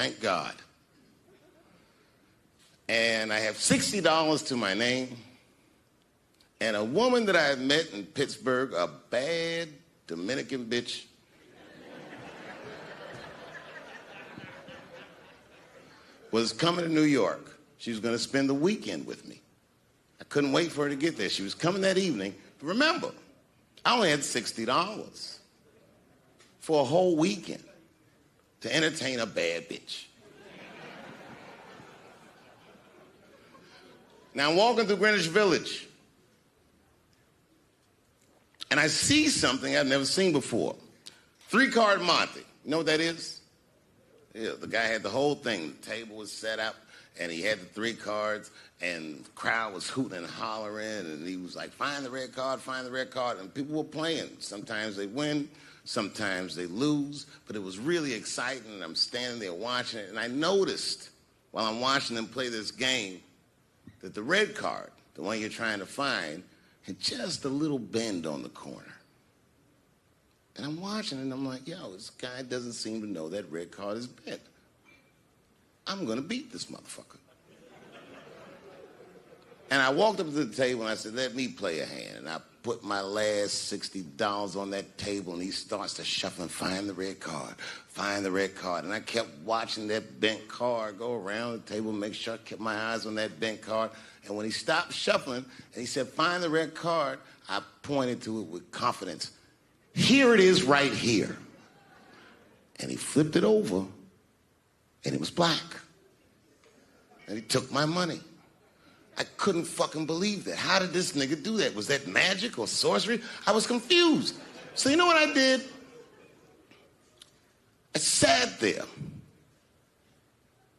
thank God. And I have $60 to my name. And a woman that I had met in Pittsburgh, a bad Dominican bitch, was coming to New York. She was going to spend the weekend with me. I couldn't wait for her to get there. She was coming that evening. But remember, I only had $60 for a whole weekend to entertain a bad bitch. Now I'm walking through Greenwich Village, and I see something I've never seen before. 3-card Monte. You know what that is? Yeah, the guy had the whole thing. The table was set up, and he had the 3 cards, and the crowd was hooting and hollering, and he was like, find the red card, find the red card, and people were playing. Sometimes they win, sometimes they lose, but it was really exciting, and I'm standing there watching it, and I noticed while I'm watching them play this game that the red card, the one you're trying to find, had just a little bend on the corner. And I'm watching it, and I'm like, yo, this guy doesn't seem to know that red card is bent. I'm going to beat this motherfucker. And I walked up to the table, and I said, let me play a hand. And I put my last $60 on that table, and he starts to shuffle and find the red card, find the red card. And I kept watching that bent card go around the table, make sure I kept my eyes on that bent card. And when he stopped shuffling, and he said, find the red card, I pointed to it with confidence. Here it is right here. And he flipped it over, and it was black. And he took my money. I couldn't fucking believe that. How did this nigga do that? Was that magic or sorcery? I was confused. So you know what I did? I sat there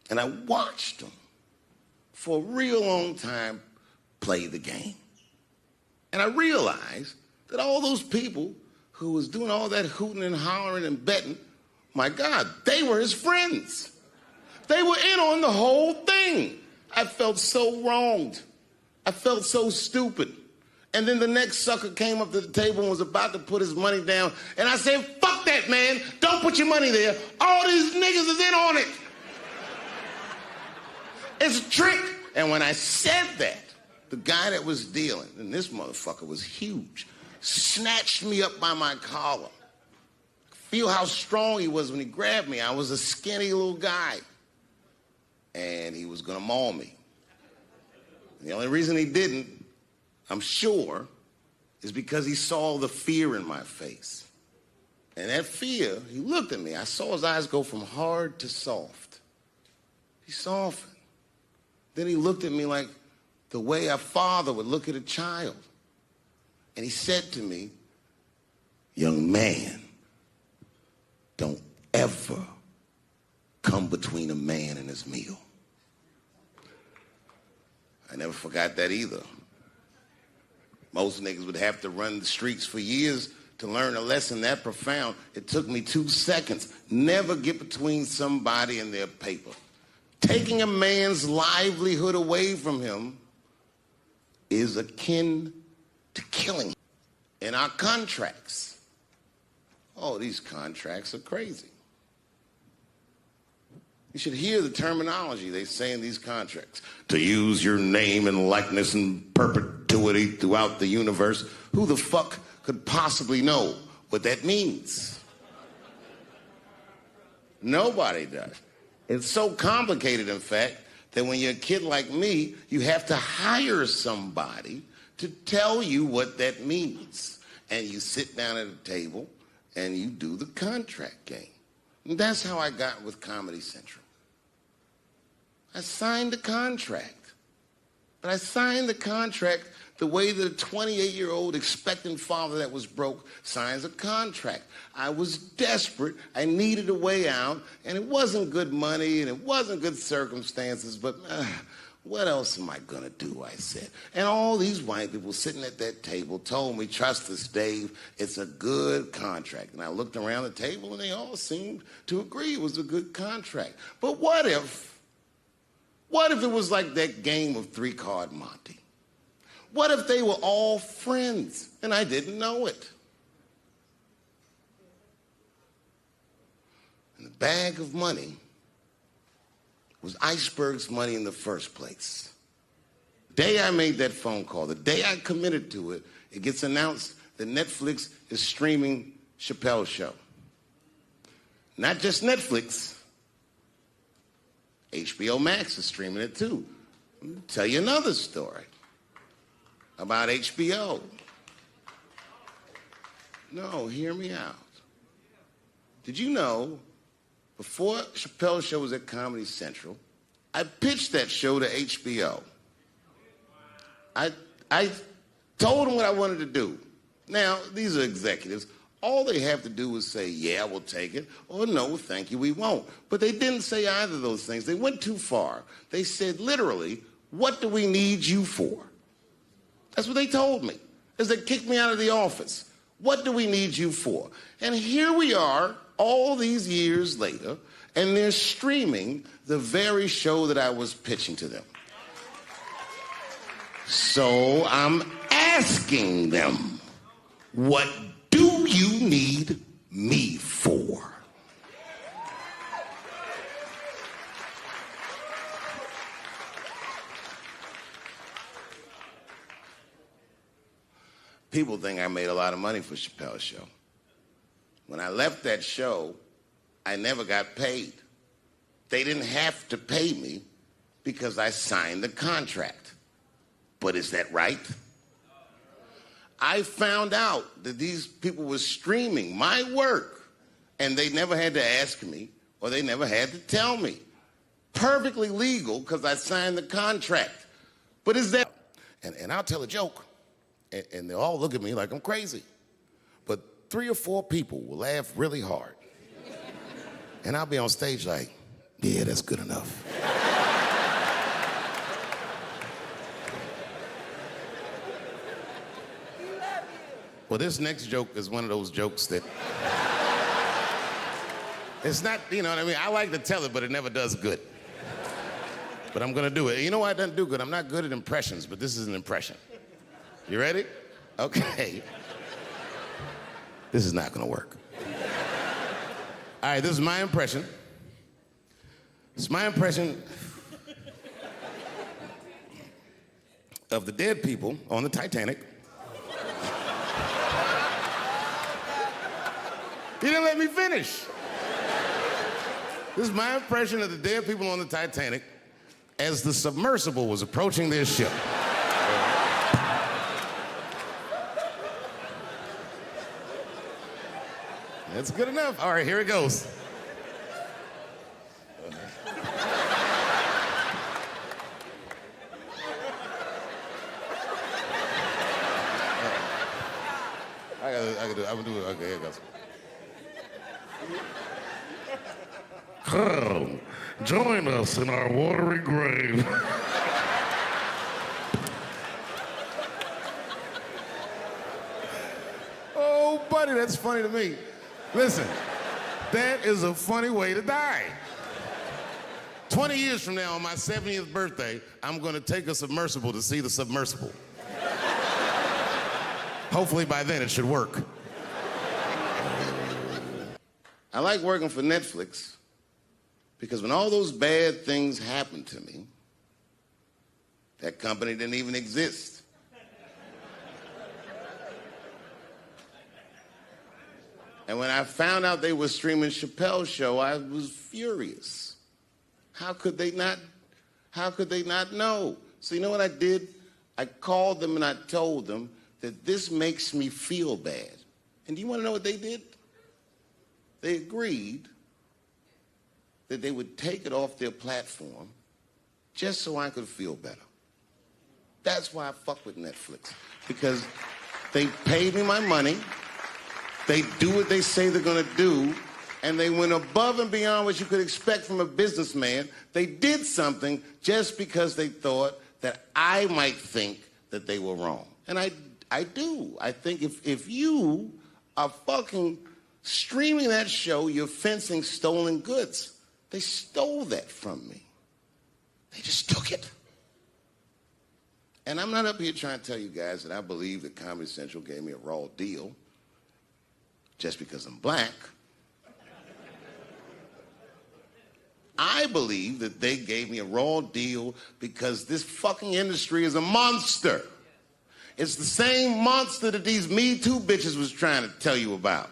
and I watched him for a real long time play the game. And I realized that all those people who was doing all that hooting and hollering and betting, my God, they were his friends. They were in on the whole thing. I felt so wronged. I felt so stupid. And then the next sucker came up to the table and was about to put his money down. And I said, fuck that, man. Don't put your money there. All these niggas is in on it. It's a trick. And when I said that, the guy that was dealing, and this motherfucker was huge, snatched me up by my collar. Feel how strong he was when he grabbed me. I was a skinny little guy. And he was going to maul me. The only reason he didn't, I'm sure, is because he saw the fear in my face. And that fear, he looked at me. I saw his eyes go from hard to soft. He softened. Then he looked at me like the way a father would look at a child. And he said to me, young man, don't ever come between a man and his meal. I never forgot that either. Most niggas would have to run the streets for years to learn a lesson that profound. It took me 2 seconds. Never get between somebody and their paper. Taking a man's livelihood away from him is akin to killing him. In our contracts, oh, these contracts are crazy. You should hear the terminology they say in these contracts. To use your name and likeness in perpetuity throughout the universe. Who the fuck could possibly know what that means? Nobody does. It's so complicated, in fact, that when you're a kid like me, you have to hire somebody to tell you what that means. And you sit down at a table and you do the contract game. And that's how I got with Comedy Central. I signed the contract. But I signed the contract the way that a 28-year-old expectant father that was broke signs a contract. I was desperate. I needed a way out. And it wasn't good money and it wasn't good circumstances. But what else am I going to do, I said. And all these white people sitting at that table told me, trust us, Dave, it's a good contract. And I looked around the table and they all seemed to agree it was a good contract. But what if it was like that game of 3-card Monte? What if they were all friends and I didn't know it? And the bag of money was Iceberg's money in the first place. The day I made that phone call, the day I committed to it, it gets announced that Netflix is streaming Chappelle's show. Not just Netflix, HBO Max is streaming it too. Let me tell you another story about HBO. No, hear me out. Did you know, before Chappelle's show was at Comedy Central, I pitched that show to HBO. I told them what I wanted to do. Now, these are executives. All they have to do is say, yeah, we'll take it, or no, thank you, we won't. But they didn't say either of those things. They went too far. They said, literally, what do we need you for? That's what they told me, as they kicked me out of the office. What do we need you for? And here we are, all these years later, and they're streaming the very show that I was pitching to them. So I'm asking them, what do you need me for? People think I made a lot of money for Chappelle's show. When I left that show, I never got paid. They didn't have to pay me because I signed the contract. But is that right? I found out that these people were streaming my work, and they never had to ask me, or they never had to tell me. Perfectly legal, because I signed the contract. But is that... And I'll tell a joke, and they'll all look at me like I'm crazy. But 3 or 4 people will laugh really hard. And I'll be on stage like, yeah, that's good enough. Well, this next joke is one of those jokes that... It's not, you know what I mean? I like to tell it, but it never does good. But I'm gonna do it. You know why it doesn't do good? I'm not good at impressions, but this is an impression. You ready? Okay. This is not gonna work. All right, this is my impression. It's my impression of the dead people on the Titanic. You didn't let me finish. This is my impression of the dead people on the Titanic as the submersible was approaching their ship. That's good enough. All right, here it goes. I'm gonna do it. Okay, here it goes. Join us in our watery grave. Oh, buddy, that's funny to me. Listen, that is a funny way to die. 20 years from now, on my 70th birthday, I'm gonna take a submersible to see the submersible. Hopefully by then it should work. I like working for Netflix because when all those bad things happened to me, that company didn't even exist. And when I found out they were streaming Chappelle's show, I was furious. How could they not know? So you know what I did? I called them and I told them that this makes me feel bad. And do you want to know what they did? They agreed that they would take it off their platform just so I could feel better. That's why I fuck with Netflix, because they paid me my money, they do what they say they're gonna do, and they went above and beyond what you could expect from a businessman. They did something just because they thought that I might think that they were wrong. And I do. I think if you are fucking streaming that show, you're fencing stolen goods. They stole that from me. They just took it. And I'm not up here trying to tell you guys that I believe that Comedy Central gave me a raw deal just because I'm black. I believe that they gave me a raw deal because this fucking industry is a monster. It's the same monster that these Me Too bitches was trying to tell you about.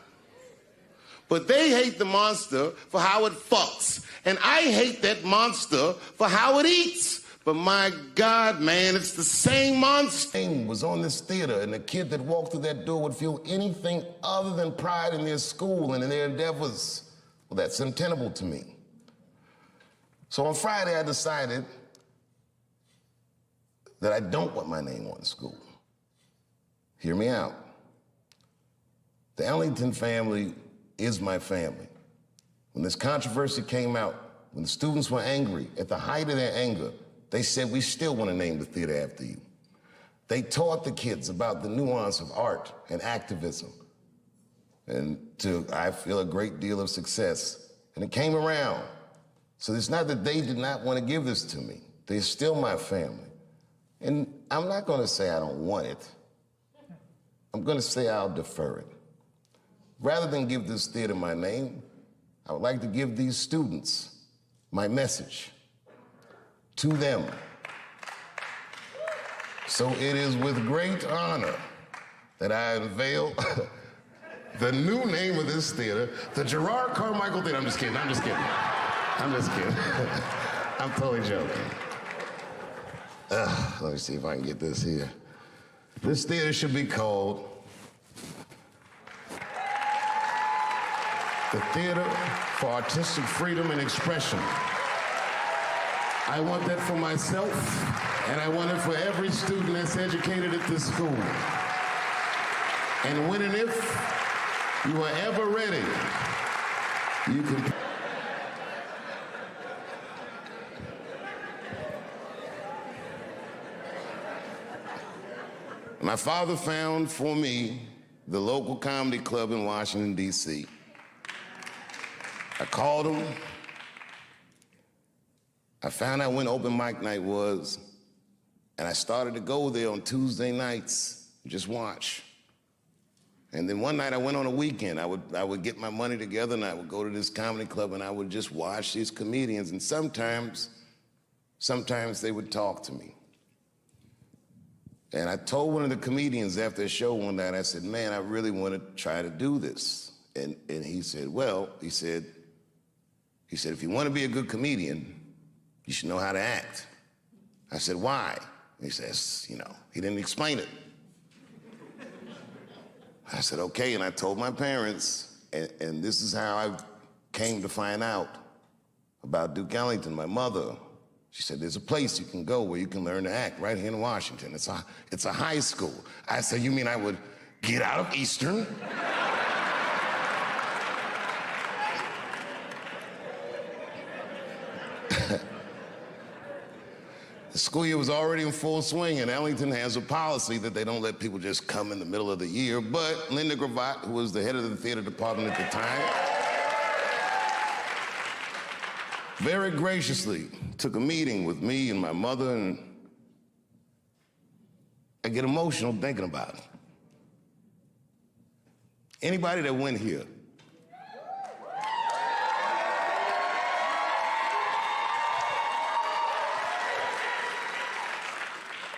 But they hate the monster for how it fucks. And I hate that monster for how it eats. But my God, man, it's the same monster. Was on this theater, and the kid that walked through that door would feel anything other than pride in their school and in their endeavors. Well, that's untenable to me. So on Friday, I decided that I don't want my name on the school. Hear me out. The Ellington family is my family. When this controversy came out, when the students were angry, at the height of their anger, they said, we still want to name the theater after you. They taught the kids about the nuance of art and activism, and I feel, a great deal of success. And it came around. So it's not that they did not want to give this to me. They're still my family. And I'm not going to say I don't want it. I'm going to say I'll defer it. Rather than give this theater my name, I would like to give these students my message to them. So it is with great honor that I unveil the new name of this theater, the Gerard Carmichael Theater. I'm just kidding. I'm totally joking. Let me see if I can get this here. This theater should be called the Theater for Artistic Freedom and Expression. I want that for myself, and I want it for every student that's educated at this school. And when and if you are ever ready, you can... My father found for me the local comedy club in Washington, D.C. I called him. I found out when open mic night was, and I started to go there on Tuesday nights, just watch. And then one night I went on a weekend. I would get my money together and I would go to this comedy club and I would just watch these comedians, and sometimes they would talk to me. And I told one of the comedians after a show one night, I said, man, I really want to try to do this. And he said, well, he said, if you want to be a good comedian, you should know how to act. I said, why? And he says, he didn't explain it. I said, okay, and I told my parents, and this is how I came to find out about Duke Ellington, my mother. She said, there's a place you can go where you can learn to act right here in Washington. It's a high school. I said, you mean I would get out of Eastern? The school year was already in full swing, and Ellington has a policy that they don't let people just come in the middle of the year. But Linda Gravatt, who was the head of the theater department at the time, very graciously took a meeting with me and my mother, and I get emotional thinking about it. Anybody that went here?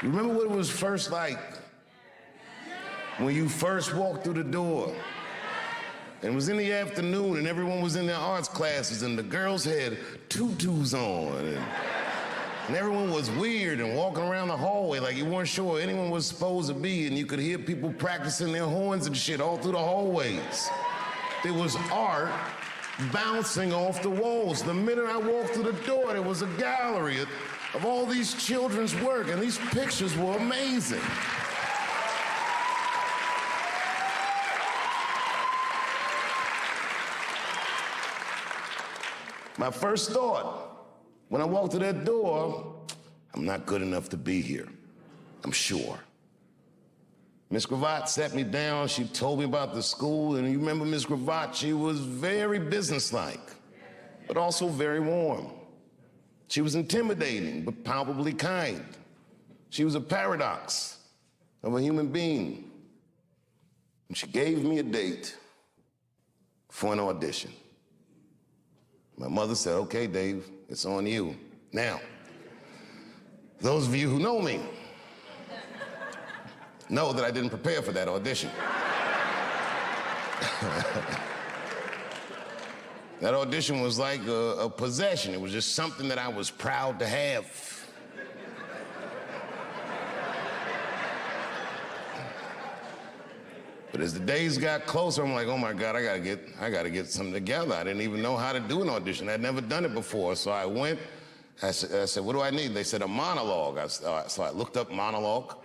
Remember what it was first like when you first walked through the door? And it was in the afternoon, and everyone was in their arts classes, and the girls had tutus on, and everyone was weird and walking around the hallway like you weren't sure where anyone was supposed to be, and you could hear people practicing their horns and shit all through the hallways. There was art bouncing off the walls. The minute I walked through the door, there was a gallery of all these children's work, and these pictures were amazing. My first thought, when I walked through that door, I'm not good enough to be here, I'm sure. Miss Gravatt sat me down, she told me about the school, and you remember Miss Gravatt, she was very businesslike, but also very warm. She was intimidating, but palpably kind. She was a paradox of a human being. And she gave me a date for an audition. My mother said, okay, Dave, it's on you. Now, those of you who know me know that I didn't prepare for that audition. That audition was like a possession. It was just something that I was proud to have. But as the days got closer, I'm like, oh my God, I gotta get something together. I didn't even know how to do an audition. I'd never done it before. So I went, I said, what do I need? They said a monologue. So I looked up monologue.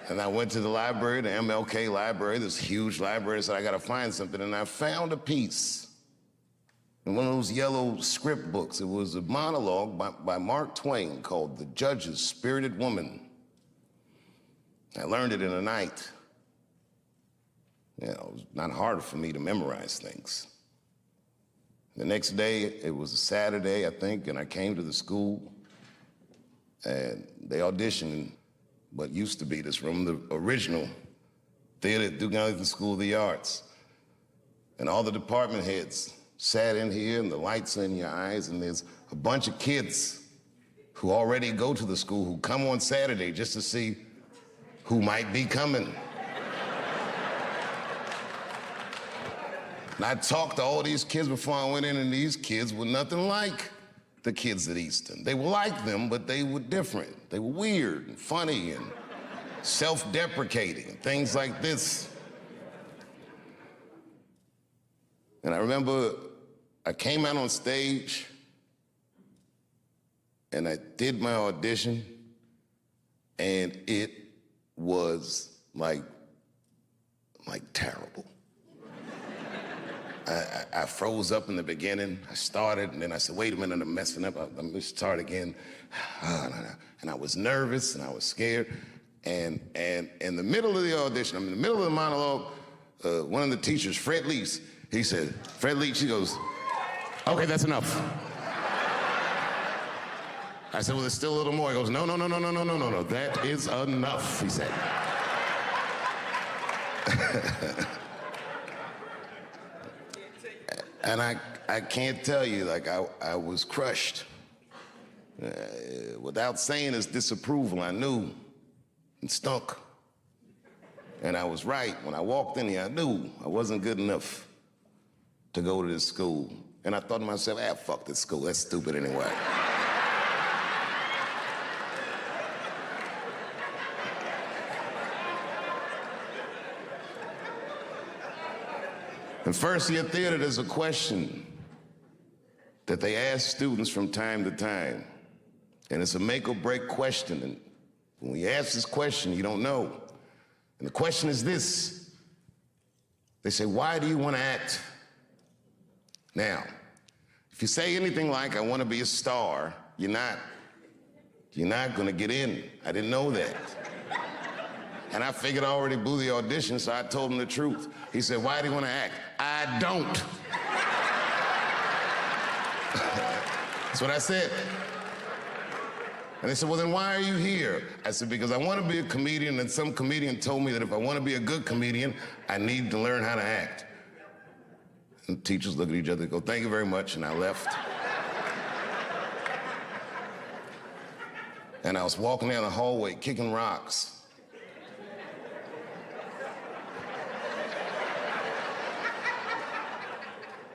And I went to the library, the MLK library, this huge library. I said, I gotta find something. And I found a piece in one of those yellow script books. It was a monologue by Mark Twain called The Judge's Spirited Woman. I learned it in a night. You know, it was not hard for me to memorize things. The next day, it was a Saturday, I think, and I came to the school, and they auditioned what used to be this room, the original theater at Duke Ellington School of the Arts. And all the department heads sat in here, and the lights are in your eyes, and there's a bunch of kids who already go to the school who come on Saturday just to see who might be coming. And I talked to all these kids before I went in, and these kids were nothing like the kids at Easton. They were like them, but they were different. They were weird and funny and self-deprecating and things like this. And I remember I came out on stage and I did my audition, and it was like terrible. I froze up in the beginning. I started, and then I said, wait a minute, I'm messing up. Let me start again. And I was nervous, and I was scared. And in the middle of the audition, I'm in the middle of the monologue, one of the teachers, Fred Leach, he said, Fred Leach, he goes, okay, that's enough. I said, well, there's still a little more. He goes, no, that is enough, he said. And I can't tell you, like, I was crushed. Without saying his disapproval, I knew it stunk. And I was right. When I walked in here, I knew I wasn't good enough to go to this school. And I thought to myself, fuck this school, that's stupid anyway. In first-year theater, there's a question that they ask students from time to time, and it's a make-or-break question. And when you ask this question, you don't know. And the question is this. They say, why do you want to act? Now, if you say anything like, I want to be a star, you're not going to get in. I didn't know that. And I figured I already blew the audition, so I told him the truth. He said, why do you want to act? I don't. That's what I said. And they said, well, then why are you here? I said, because I want to be a comedian, and some comedian told me that if I want to be a good comedian, I need to learn how to act. And teachers look at each other and go, thank you very much, and I left. And I was walking down the hallway, kicking rocks.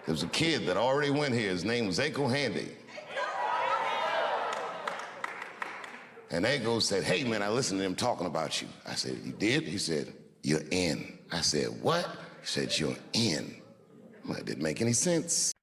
There was a kid that already went here. His name was Aiko Handy. And Aiko said, hey, man, I listened to him talking about you. I said, you did? He said, you're in. I said, what? He said, you're in. Well, it didn't make any sense.